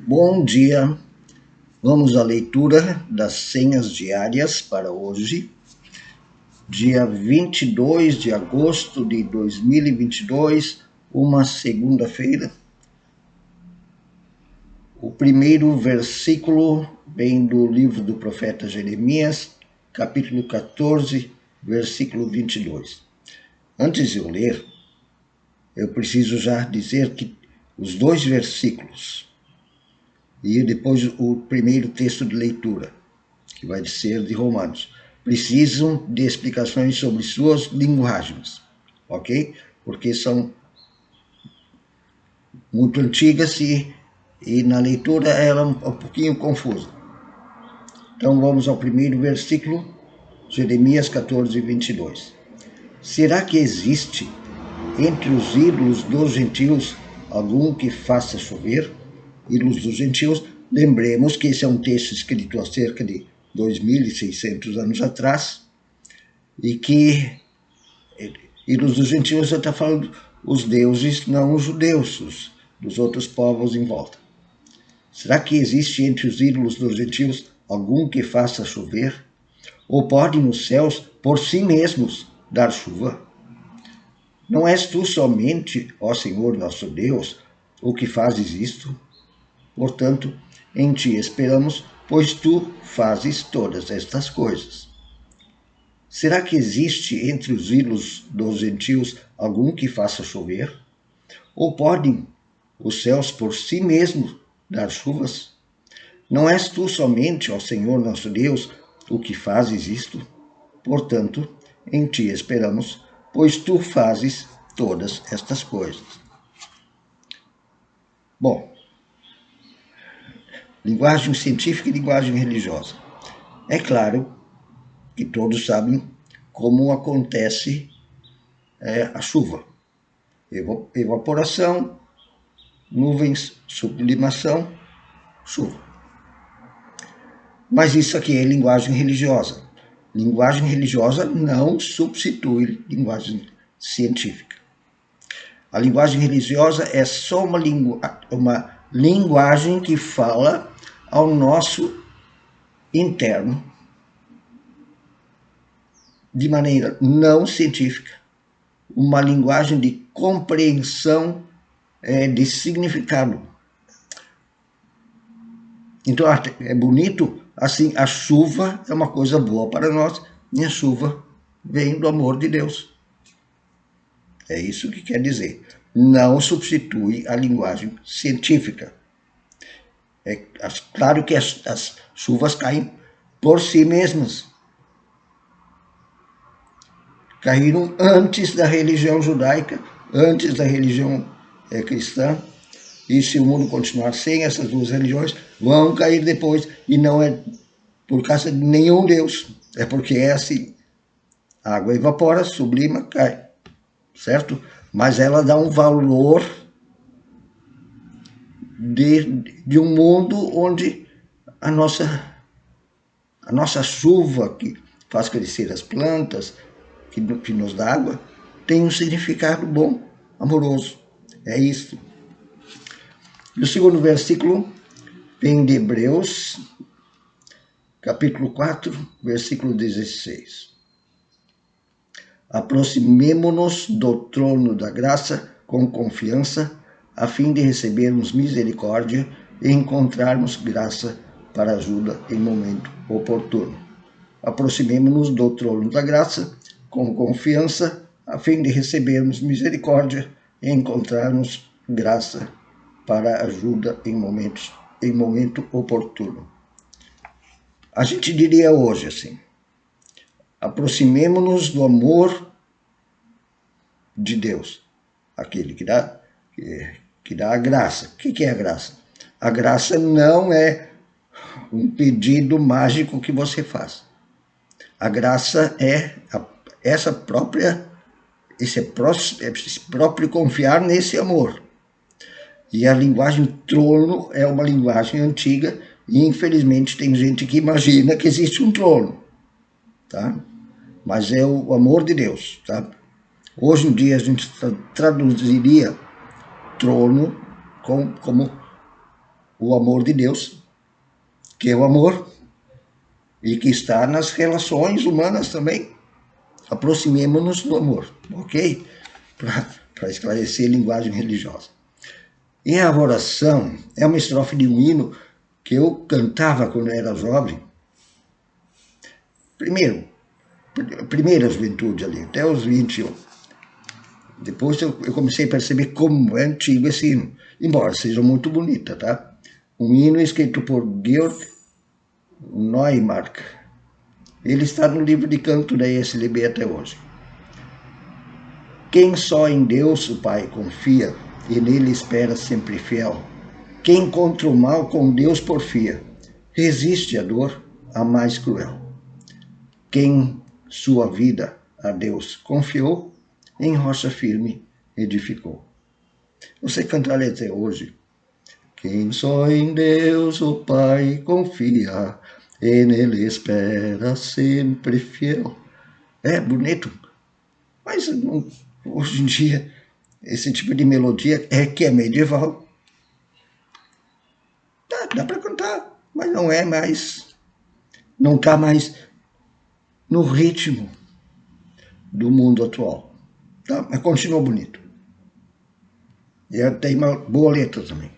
Bom dia, vamos à leitura das senhas diárias para hoje, dia 22 de agosto de 2022, uma segunda-feira. O primeiro versículo vem do livro do profeta Jeremias, capítulo 14, versículo 22. Antes de eu ler, eu preciso já dizer que os dois versículos e depois o primeiro texto de leitura, que vai ser de Romanos, precisam de explicações sobre suas linguagens, ok? Porque são muito antigas e na leitura ela é um pouquinho confusa. Então vamos ao primeiro versículo, Jeremias 14, 22. Será que existe entre os ídolos dos gentios algum que faça chover? Ídolos dos gentios, lembremos que esse é um texto escrito há cerca de 2.600 anos atrás, e que ídolos dos gentios está falando os deuses não os judeus, dos outros povos em volta. Será que existe entre os ídolos dos gentios algum que faça chover? Ou podem os céus por si mesmos dar chuva? Não és tu somente, ó Senhor nosso Deus, o que fazes isto? Portanto, em ti esperamos, pois tu fazes todas estas coisas. Será que existe entre os ídolos dos gentios algum que faça chover? Ou podem os céus por si mesmos dar chuvas? Não és tu somente, ó Senhor nosso Deus, o que fazes isto? Portanto, em ti esperamos, pois tu fazes todas estas coisas. Bom, linguagem científica e linguagem religiosa. É claro que todos sabem como acontece a chuva. Evaporação, nuvens, sublimação, chuva. Mas isso aqui é linguagem religiosa. Linguagem religiosa não substitui linguagem científica. A linguagem religiosa é só uma linguagem que fala ao nosso interno de maneira não científica, uma linguagem de compreensão de significado. Então é bonito, assim, a chuva é uma coisa boa para nós, e a chuva vem do amor de Deus. É isso que quer dizer. Não substitui a linguagem científica. É claro que as chuvas caem por si mesmas. Caíram antes da religião judaica, antes da religião cristã, e se o mundo continuar sem essas duas religiões, vão cair depois, e não é por causa de nenhum Deus, é porque é assim. A água evapora, sublima, cai, certo? Mas ela dá um valor de um mundo onde a nossa chuva, que faz crescer as plantas, que nos dá água, tem um significado bom, amoroso. É isso. E o segundo versículo vem de Hebreus, capítulo 4, versículo 16. Aproximemo-nos do trono da graça com confiança, a fim de recebermos misericórdia e encontrarmos graça para ajuda em momento oportuno. Aproximemo-nos do trono da graça com confiança, a fim de recebermos misericórdia e encontrarmos graça para ajuda em momento oportuno. A gente diria hoje assim: aproximemo-nos do amor de Deus, aquele que dá a graça. O que é a graça? A graça não é um pedido mágico que você faz. A graça é esse próprio confiar nesse amor. E a linguagem trono é uma linguagem antiga e infelizmente tem gente que imagina que existe um trono, tá? Mas é o amor de Deus, tá? Hoje em dia a gente traduziria trono como o amor de Deus, que é o amor, e que está nas relações humanas também. Aproximemo-nos do amor, ok? Para esclarecer a linguagem religiosa. E a oração é uma estrofe de um hino que eu cantava quando era jovem. Primeira juventude ali, até os 21. Depois eu comecei a perceber como é antigo esse hino, embora seja muito bonita, tá? Um hino escrito por Georg Neumark. Ele está no livro de canto da ESLB até hoje. Quem só em Deus o Pai confia e nele espera sempre fiel. Quem contra o mal com Deus porfia, resiste à dor, a mais cruel. Quem sua vida a Deus confiou, em rocha firme edificou. Você cantará até hoje. Quem só em Deus o Pai confia, e nele espera sempre fiel. É bonito, mas hoje em dia esse tipo de melodia que é medieval. Dá para cantar, mas não é mais, não está mais no ritmo do mundo atual. Tá? Mas continua bonito. E tem uma boa letra também.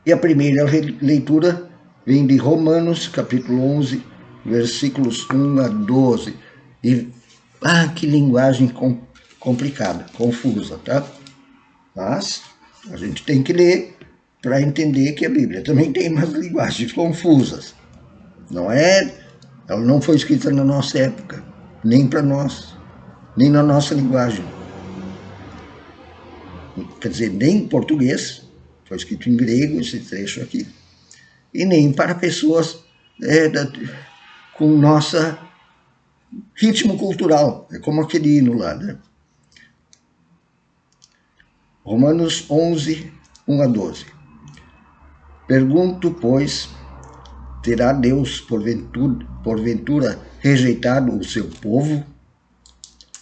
E a primeira leitura vem de Romanos, capítulo 11, versículos 1 a 12. E, que linguagem complicada, confusa, tá? Mas a gente tem que ler para entender que a Bíblia também tem umas linguagens confusas. Ela não foi escrita na nossa época, nem para nós, nem na nossa linguagem. Quer dizer, nem em português, foi escrito em grego esse trecho aqui, e nem para pessoas com nosso ritmo cultural, é como aquele hino lá, né? Romanos 11, 1 a 12. Pergunto, pois, terá Deus porventura rejeitado o seu povo?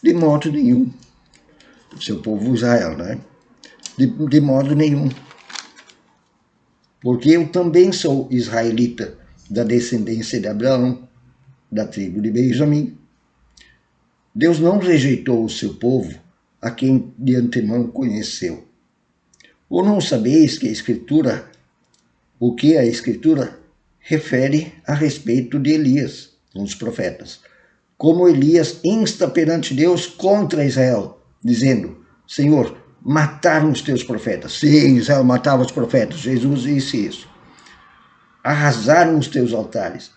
De modo nenhum. O seu povo Israel, né? De modo nenhum. Porque eu também sou israelita, da descendência de Abraão, da tribo de Benjamim. Deus não rejeitou o seu povo, a quem de antemão conheceu. Ou não sabeis que o que a Escritura refere a respeito de Elias, um dos profetas, como Elias insta perante Deus contra Israel, dizendo: Senhor, mataram os teus profetas. Sim, Israel matava os profetas, Jesus disse isso. Arrasaram os teus altares.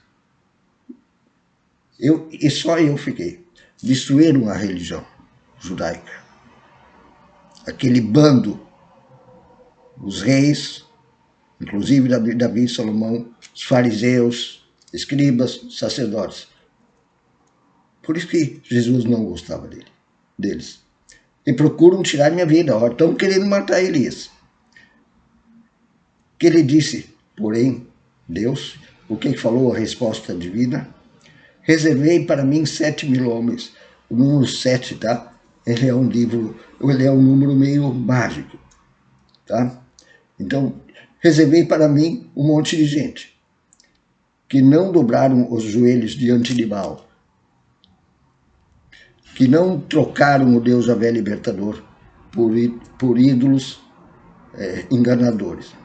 E só eu fiquei. Destruíram a religião judaica. Aquele bando, os reis, inclusive Davi e Salomão, os fariseus, escribas, sacerdotes. Por isso que Jesus não gostava deles. E procuram tirar minha vida, estão querendo matar Elias. Que ele disse, porém, Deus, o que falou a resposta divina? Reservei para mim 7.000 homens. O número 7, tá? Ele é um número meio mágico, tá? Então, reservei para mim um monte de gente que não dobraram os joelhos diante de Baal, que não trocaram o Deus Javé libertador por ídolos enganadores.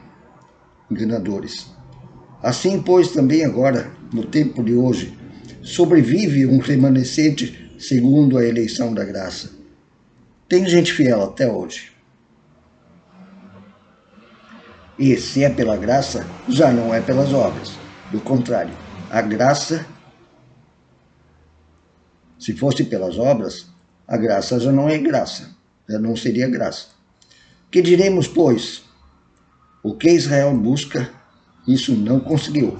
Assim, pois, também agora, no tempo de hoje, sobrevive um remanescente segundo a eleição da graça. Tem gente fiel até hoje. E se é pela graça, já não é pelas obras. Do contrário, a graça, se fosse pelas obras, a graça já não é graça, já não seria graça. Que diremos, pois? O que Israel busca, isso não conseguiu,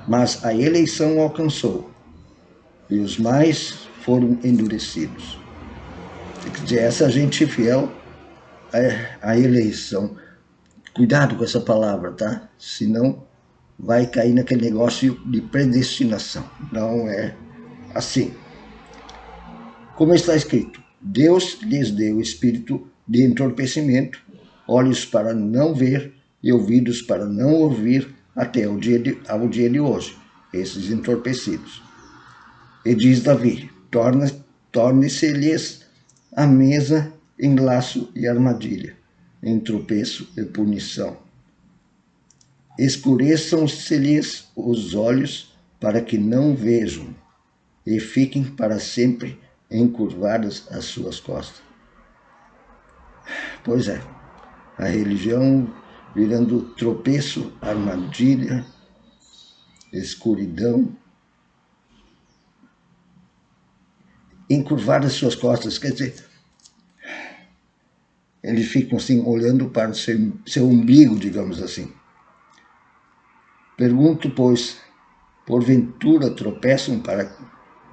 mas a eleição alcançou, e os mais foram endurecidos. Quer dizer, essa gente fiel à eleição. Cuidado com essa palavra, tá? Senão vai cair naquele negócio de predestinação. Não é assim. Como está escrito, Deus lhes deu espírito de entorpecimento, olhos para não ver e ouvidos para não ouvir até ao dia de hoje, esses entorpecidos. E diz Davi, torne-se-lhes a mesa em laço e armadilha, em tropeço e punição. Escureçam-se-lhes os olhos para que não vejam, e fiquem para sempre encurvadas as suas costas. Pois é, a religião virando tropeço, armadilha, escuridão, encurvar as suas costas, quer dizer, eles ficam assim olhando para o seu umbigo, digamos assim. Pergunto, pois, porventura tropeçam para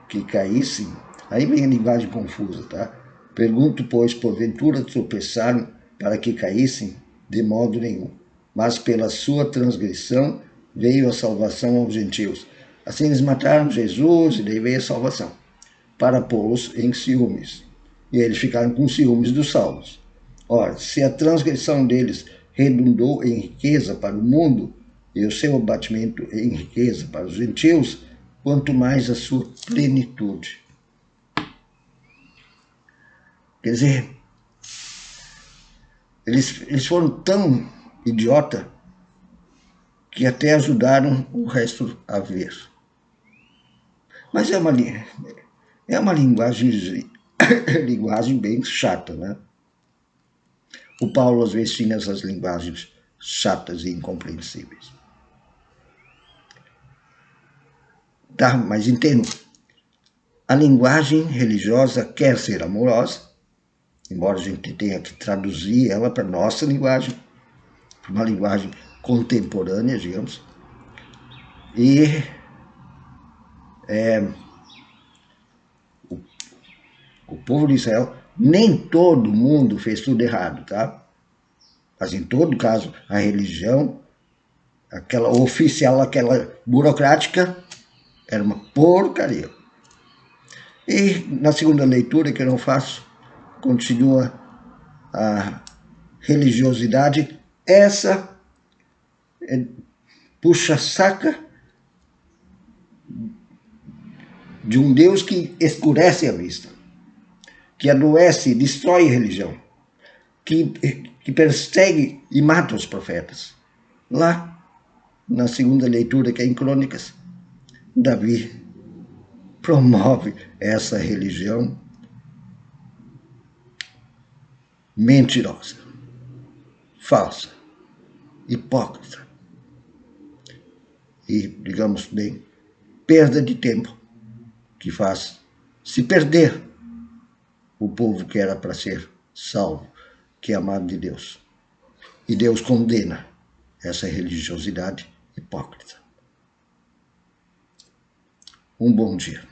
que caíssem? Aí vem a linguagem confusa, tá? Pergunto, pois, porventura tropeçaram para que caíssem? De modo nenhum. Mas pela sua transgressão veio a salvação aos gentios. Assim eles mataram Jesus e daí veio a salvação, para pô-los em ciúmes. E eles ficaram com ciúmes dos salvos. Ora, se a transgressão deles redundou em riqueza para o mundo, e o seu abatimento em riqueza para os gentios, quanto mais a sua plenitude. Quer dizer, eles foram tão idiota que até ajudaram o resto a ver. Mas é uma linguagem bem chata, né? O Paulo às vezes tinha essas linguagens chatas e incompreensíveis. Tá, mas entendo. A linguagem religiosa quer ser amorosa, embora a gente tenha que traduzir ela para a nossa linguagem, para uma linguagem contemporânea, digamos. E o povo de Israel, nem todo mundo fez tudo errado, tá? Mas em todo caso, a religião, aquela oficial, aquela burocrática, era uma porcaria. E na segunda leitura, que eu não faço, continua a religiosidade, essa puxa-saca de um Deus que escurece a vista, que adoece, destrói a religião, que persegue e mata os profetas. Lá, na segunda leitura, que é em Crônicas, Davi promove essa religião mentirosa, falsa, hipócrita e, digamos bem, perda de tempo, que faz se perder o povo que era para ser salvo, que é amado de Deus. E Deus condena essa religiosidade hipócrita. Um bom dia.